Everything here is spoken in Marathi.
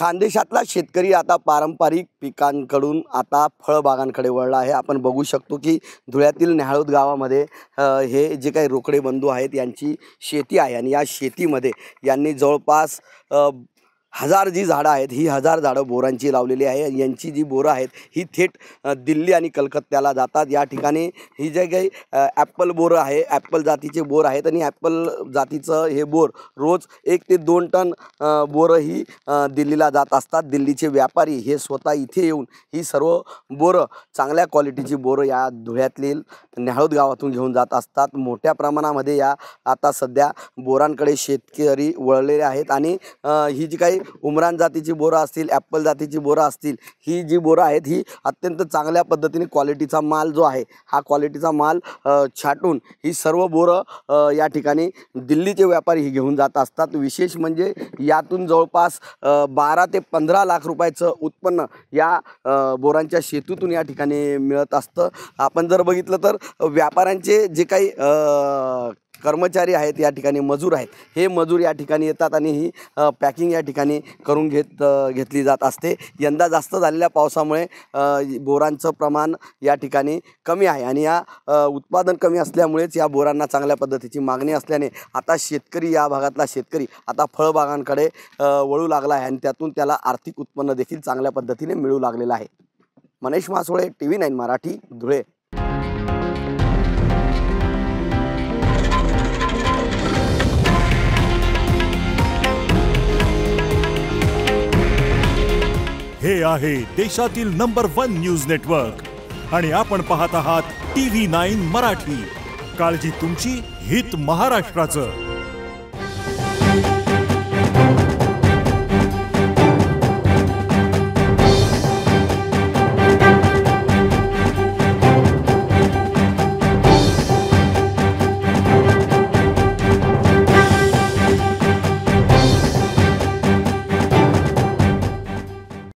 खानदेशातला शेतकरी आता पारंपरिक पिकांकडून आता फळबागांकडे वळला आहे। आपण बघू शकतो की धुळ्यातील न्याहाळोद गावामध्ये हे जे काही रोकडे बंधू आहेत यांची शेती आहे आणि या शेतीमध्ये यांनी जवळपास 1000 जी झाडं आहेत ही 1000 झाडं बोरांची लावलेली आहे। यांची जी बोरं आहेत ही थेट दिल्ली आणि कलकत्त्याला जातात। या ठिकाणी ही जे काही ॲपल बोरं आहे, ॲपल जातीचे बोर आहेत आणि ॲपल जातीचं हे बोर रोज 1 ते 2 टन बोरं ही दिल्लीला जात असतात। दिल्लीचे व्यापारी हे स्वतः इथे येऊन ही सर्व बोरं चांगल्या क्वालिटीची बोरं या धुळ्यातील न्याहाळोद गावातून घेऊन जात असतात। मोठ्या प्रमाणामध्ये या आता सध्या बोरांकडे शेतकरी वळलेले आहेत आणि ही जी काही उमरान जातीची बोरं असतील, ॲपल जातीची बोरं असतील, ही जी बोरं आहेत ही अत्यंत चांगल्या पद्धतीने क्वालिटीचा माल जो आहे हा क्वालिटीचा माल छाटून ही सर्व बोरं या ठिकाणी दिल्लीचे व्यापारी ही घेऊन जात असतात। विशेष म्हणजे यातून जवळपास 12 ते 15 लाख रुपयाचं उत्पन्न या बोरांच्या शेतीतून या ठिकाणी मिळत असतं। आपण जर बघितलं तर व्यापाऱ्यांचे जे काही कर्मचारी आहेत या ठिकाणी मजूर आहेत, हे मजूर या ठिकाणी येतात आणि ही पॅकिंग या ठिकाणी करून घेतली जात असते। यंदा जास्त झालेल्या पावसामुळे बोरांचं प्रमाण या ठिकाणी कमी आहे आणि या उत्पादन कमी असल्यामुळेच या बोरांना चांगल्या पद्धतीची मागणी असल्याने आता शेतकरी या भागातला शेतकरी आता फळबागांकडे वळू लागला आहे आणि त्यातून त्याला आर्थिक उत्पन्न देखील चांगल्या पद्धतीने मिळू लागलेलं आहे। मनीष मासोळे, TV9 मराठी, धुळे। हे आहे देशातील नंबर 1 न्यूज नेटवर्क आणि आपण पाहत आहात TV9 मराठी। काळजी तुमची, हित महाराष्ट्राचं।